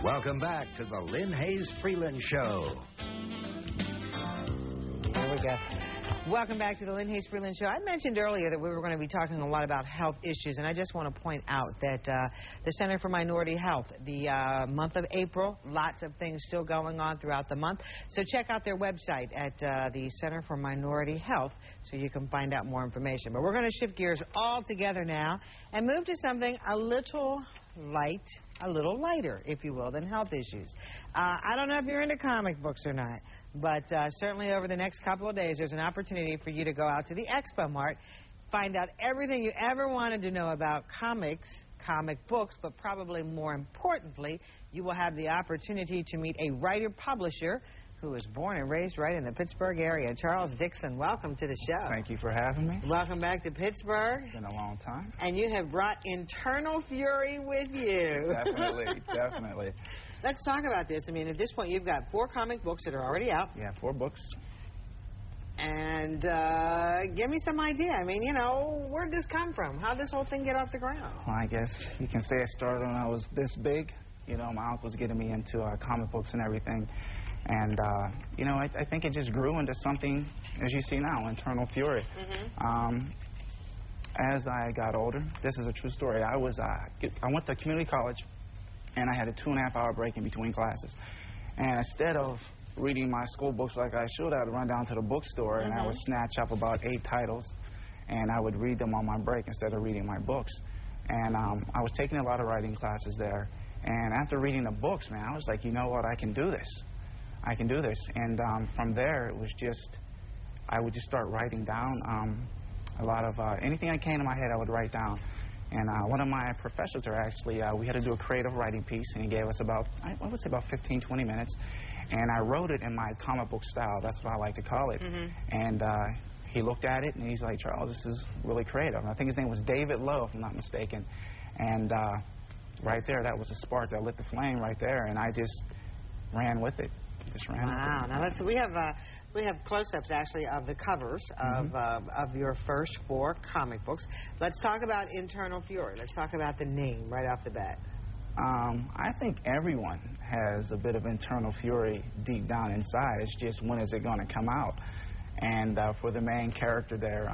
Welcome back to the Lynne Hayes-Freeland Show. There we go. Welcome back to the Lynne Hayes-Freeland Show. I mentioned earlier that we were going to be talking a lot about health issues, and I just want to point out that the Center for Minority Health, the month of April, lots of things still going on throughout the month. So check out their website at the Center for Minority Health so you can find out more information. But we're going to shift gears all together now and move to something a little lighter, if you will, than health issues. I don't know if you're into comic books or not, but certainly over the next couple of days, there's an opportunity for you to go out to the Expo Mart, find out everything you ever wanted to know about comics, comic books, but probably more importantly, you will have the opportunity to meet a writer-publisher who was born and raised right in the Pittsburgh area. Charles Dixon, welcome to the show. Thank you for having me. Welcome back to Pittsburgh. It's been a long time. And you have brought Internal Fury with you. Definitely, definitely. Let's talk about this. I mean, at this point, you've got 4 comic books that are already out. Yeah, 4 books. And give me some idea. I mean, you know, where'd this come from? How'd this whole thing get off the ground? Well, I guess you can say it started when I was this big. You know, my uncle was getting me into comic books and everything. And, you know, I think it just grew into something, as you see now, Internal Fury. As I got older, this is a true story. I went to community college, and I had a 2.5-hour break in between classes. And instead of reading my school books like I should, I'd run down to the bookstore, and I would snatch up about 8 titles, and I would read them on my break instead of reading my books. And I was taking a lot of writing classes there. And after reading the books, man, I was like, you know what, I can do this. I can do this. And from there, it was just, I would just start writing down a lot of, anything that came to my head, I would write down. And one of my professors there, actually, we had to do a creative writing piece, and he gave us about, I would say about 15, 20 minutes. And I wrote it in my comic book style. That's what I like to call it. And he looked at it, and he's like, Charles, this is really creative. And I think his name was David Lowe, if I'm not mistaken. And right there, that was a spark that lit the flame right there, and I just ran with it. Wow. Now we have close-ups actually of the covers of your first 4 comic books. Let's talk about Internal Fury. Let's talk about the name right off the bat. I think everyone has a bit of internal fury deep down inside. It's just, when is it going to come out? And for the main character there,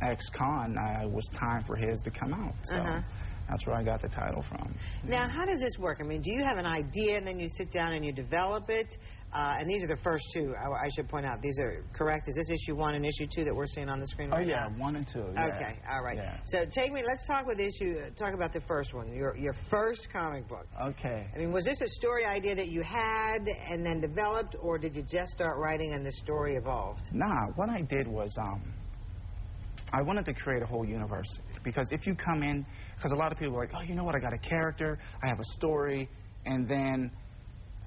ex-con, it was time for his to come out. So that's where I got the title from. Now, how does this work? I mean, do you have an idea and then you sit down and you develop it? And these are the first 2, I should point out. These are correct. Is this issue 1 and issue 2 that we're seeing on the screen right now? 1 and 2. Yeah. Okay, all right. Yeah. So let's talk about the first one, your first comic book. Okay. I mean, was this a story idea that you had and then developed, or did you just start writing and the story evolved? Nah, what I did was I wanted to create a whole universe. Because if you come in, because a lot of people are like, oh, you know what, I got a character, I have a story, and then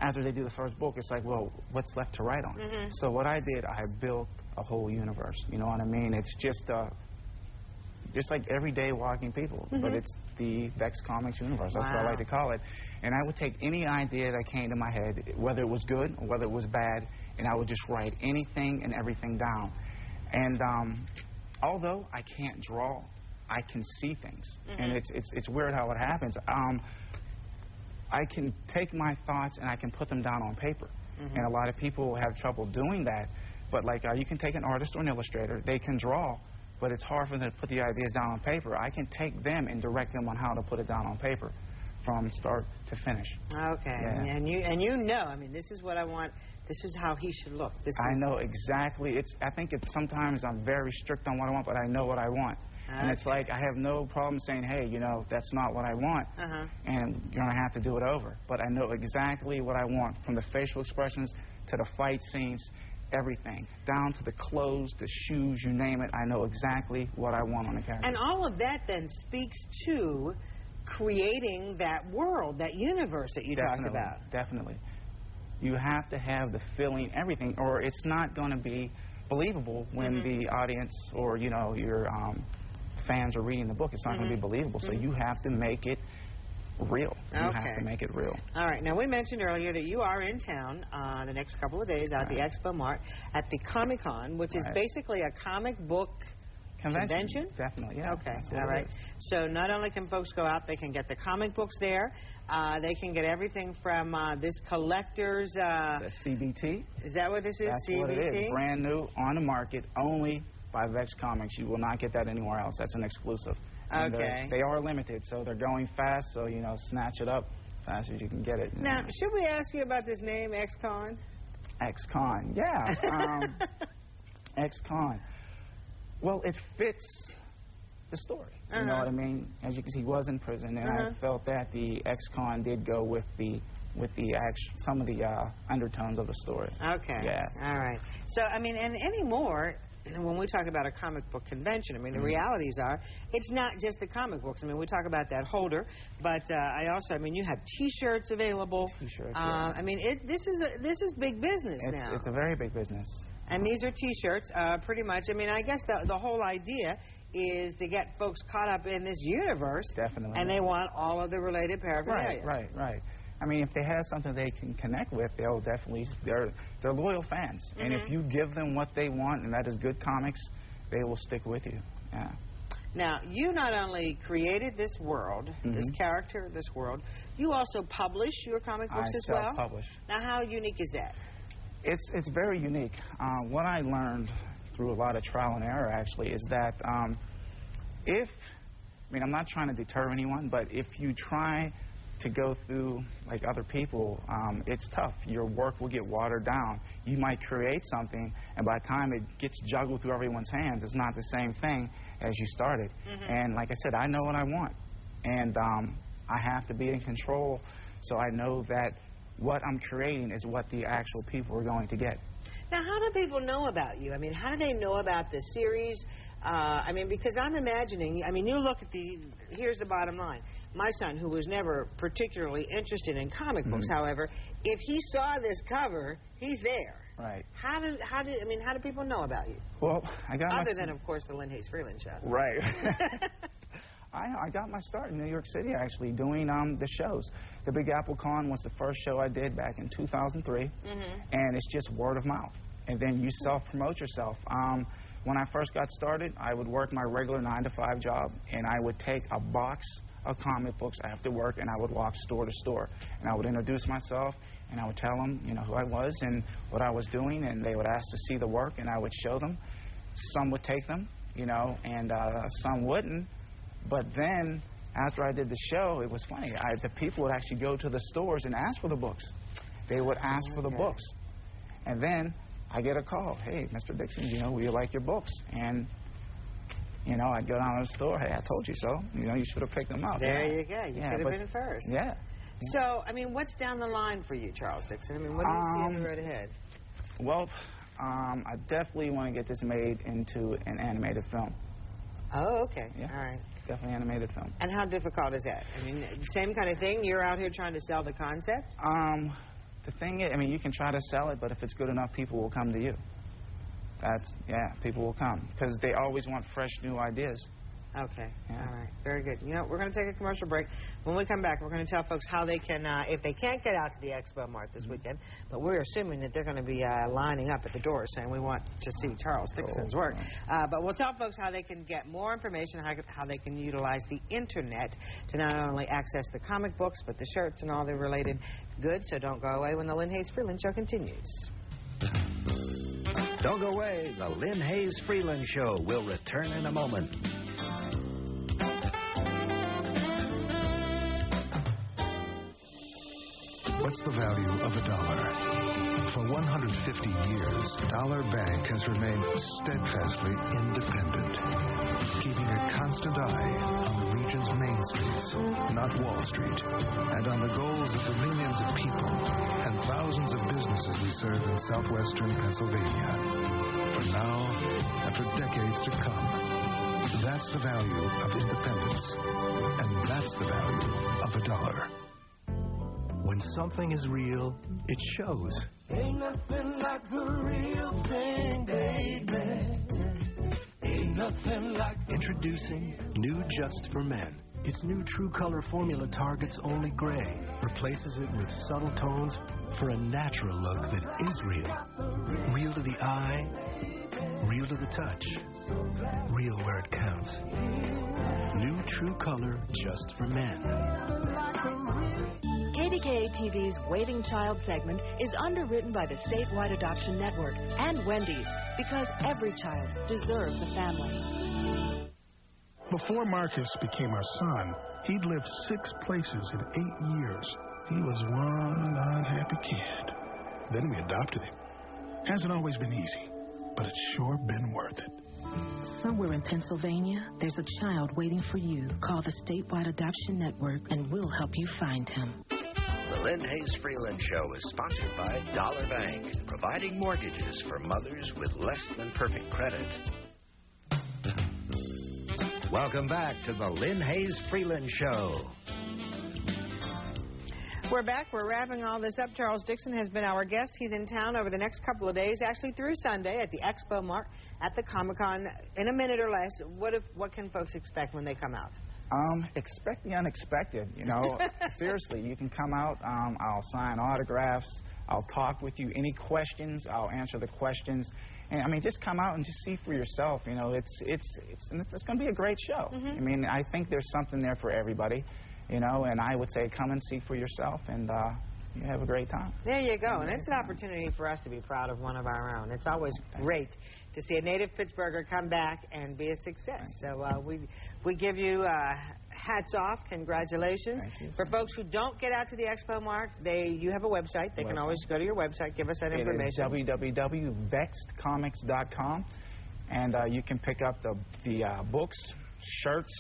after they do the first book, it's like, well, what's left to write on? So what I did, I built a whole universe, you know what I mean? It's just like everyday walking people, but it's the Vexed Comics universe. That's what I like to call it. And I would take any idea that came to my head, whether it was good or whether it was bad, and I would just write anything and everything down. And although I can't draw, I can see things, and it's weird how it happens. I can take my thoughts and I can put them down on paper, and a lot of people have trouble doing that. But like you can take an artist or an illustrator, they can draw, but it's hard for them to put the ideas down on paper. I can take them and direct them on how to put it down on paper, from start to finish. Okay, yeah. and you know, I mean, this is what I want. This is how he should look. I know exactly. I think sometimes I'm very strict on what I want, but I know what I want. And it's like, I have no problem saying, hey, you know, that's not what I want, and you're going to have to do it over. But I know exactly what I want, from the facial expressions to the fight scenes, everything, down to the clothes, the shoes, you name it. I know exactly what I want on a character. And all of that then speaks to creating that world, that universe that you talked about. Definitely. You have to have the feeling, everything, or it's not going to be believable when the audience or, you know, your fans are reading the book. It's not going to be believable. So you have to make it real. You have to make it real. All right. Now, we mentioned earlier that you are in town the next couple of days at the Expo Mart at the Comic-Con, which is basically a comic book Convention? Definitely, yeah. Okay, all right. So not only can folks go out, they can get the comic books there. They can get everything from this collector's... The CBT. Is that what this is, That's CBT? What it is. Brand new, on the market, only by Vexed Comics. You will not get that anywhere else. That's an exclusive. And okay. They are limited, so they're going fast, so, you know, snatch it up fast as you can get it. Now, should we ask you about this name, Ex-Con? Ex-Con, yeah. Ex-Con. Well, it fits the story. You know what I mean? As you can see, he was in prison, and I felt that the ex-con did go with some of the undertones of the story. Okay. Yeah. All right. So, I mean, and anymore, when we talk about a comic book convention, I mean, the realities are, it's not just the comic books. I mean, we talk about that holder, but I mean, you have T-shirts available. T-shirts. I mean, this is big business now. It's a very big business. And these are T-shirts, pretty much. I mean, I guess the whole idea is to get folks caught up in this universe. Definitely. And they want all of the related paraphernalia. Right. I mean, if they have something they can connect with, they'll definitely, they're loyal fans. And if you give them what they want, and that is good comics, they will stick with you. Yeah. Now, you not only created this world, this character, this world, you also publish your comic books as well? I self-publish. Now, how unique is that? It's very unique. What I learned through a lot of trial and error, actually, is that I mean, I'm not trying to deter anyone, but if you try to go through like other people, it's tough. Your work will get watered down. You might create something, and by the time it gets juggled through everyone's hands, it's not the same thing as you started. And like I said, I know what I want, and I have to be in control, so I know that what I'm creating is what the actual people are going to get. Now, how do people know about you? I mean, how do they know about the series? I mean, because I'm imagining, I mean, you look at here's the bottom line. My son, who was never particularly interested in comic books, however, if he saw this cover, he's there. Right. How do people know about you? Well, I got Other than, of course, the Lynne Hayes-Freeland show. Right. I got my start in New York City, actually, doing the shows. The Big Apple Con was the first show I did back in 2003, and it's just word of mouth. And then you self-promote yourself. When I first got started, I would work my regular 9-to-5 job, and I would take a box of comic books after work, and I would walk store to store. And I would introduce myself, and I would tell them, you know, who I was and what I was doing, and they would ask to see the work, and I would show them. Some would take them, you know, and some wouldn't. But then, after I did the show, it was funny. The people would actually go to the stores and ask for the books. They would ask for the books. And then I get a call. Hey, Mr. Dixon, you know, we like your books. And, you know, I'd go down to the store. Hey, I told you so. You know, you should have picked them up. There you go. You could have been first. Yeah. So, I mean, what's down the line for you, Charles Dixon? I mean, what do you see on the road ahead? Well, I definitely want to get this made into an animated film. Oh, okay. Yeah. All right. Definitely animated film. And how difficult is that? I mean, same kind of thing? You're out here trying to sell the concept? The thing is, I mean, you can try to sell it, but if it's good enough, people will come to you. People will come. Because they always want fresh, new ideas. Okay. Yeah. All right. Very good. You know, we're going to take a commercial break. When we come back, we're going to tell folks how they can, if they can't get out to the Expo Mart this weekend, but we're assuming that they're going to be lining up at the door saying we want to see Charles Dixon's work. But we'll tell folks how they can get more information, how they can utilize the Internet to not only access the comic books, but the shirts and all the related goods. So don't go away when the Lynne Hayes-Freeland Show continues. Don't go away. The Lynne Hayes-Freeland Show will return in a moment. What's the value of a dollar? For 150 years, Dollar Bank has remained steadfastly independent, keeping a constant eye on the region's main streets, not Wall Street, and on the goals of the millions of people and thousands of businesses we serve in southwestern Pennsylvania. For now and for decades to come. That's the value of independence, and that's the value of a dollar. When something is real, it shows. Ain't nothing like the real thing, baby. Ain't nothing like... Introducing new Just for Men Its new True Color formula targets only gray, replaces it with subtle tones for a natural look that is real. Real to the eye, real to the touch, real where it counts. New True Color just for men. KDKA TV's Waiting Child segment is underwritten by the statewide adoption network and Wendy's, because every child deserves a family. Before Marcus became our son, he'd lived 6 places in 8 years. He was one unhappy kid. Then we adopted him. Hasn't always been easy, but it's sure been worth it. Somewhere in Pennsylvania, there's a child waiting for you. Call the statewide adoption network and we'll help you find him. The Lynne Hayes-Freeland Show is sponsored by Dollar Bank, providing mortgages for mothers with less than perfect credit. Welcome back to the Lynne Hayes-Freeland Show. We're back. We're wrapping all this up. Charles Dixon has been our guest. He's in town over the next couple of days, actually through Sunday at the Expo Mart at the Comic-Con. In a minute or less, what can folks expect when they come out? Expect the unexpected, you know. Seriously, you can come out. I'll sign autographs. I'll talk with you. Any questions, I'll answer the questions. And I mean, just come out and just see for yourself. You know, it's going to be a great show. Mm-hmm. I mean, I think there's something there for everybody. You know, and I would say come and see for yourself, and you have a great time. There you go. And it's an opportunity for us to be proud of one of our own. It's always great to see a native Pittsburgher come back and be a success. So we give you hats off. Congratulations. For folks who don't get out to the Expo Mart, you have website. They can always go to your website. Give us that information. It is www.vexedcomics.com, and you can pick up the books, shirts,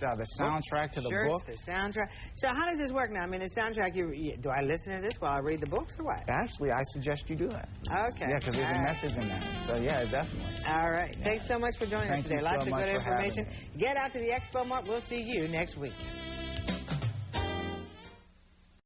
the soundtrack to the book. The soundtrack. So how does this work now? I mean, the soundtrack, do I listen to this while I read the books or what? Actually, I suggest you do that. Okay. Yeah, because there's a message in there. So, yeah, definitely. All right. Yeah. Thanks so much for joining us today. Lots of good information. Me. Get out to the Expo Mart. We'll see you next week.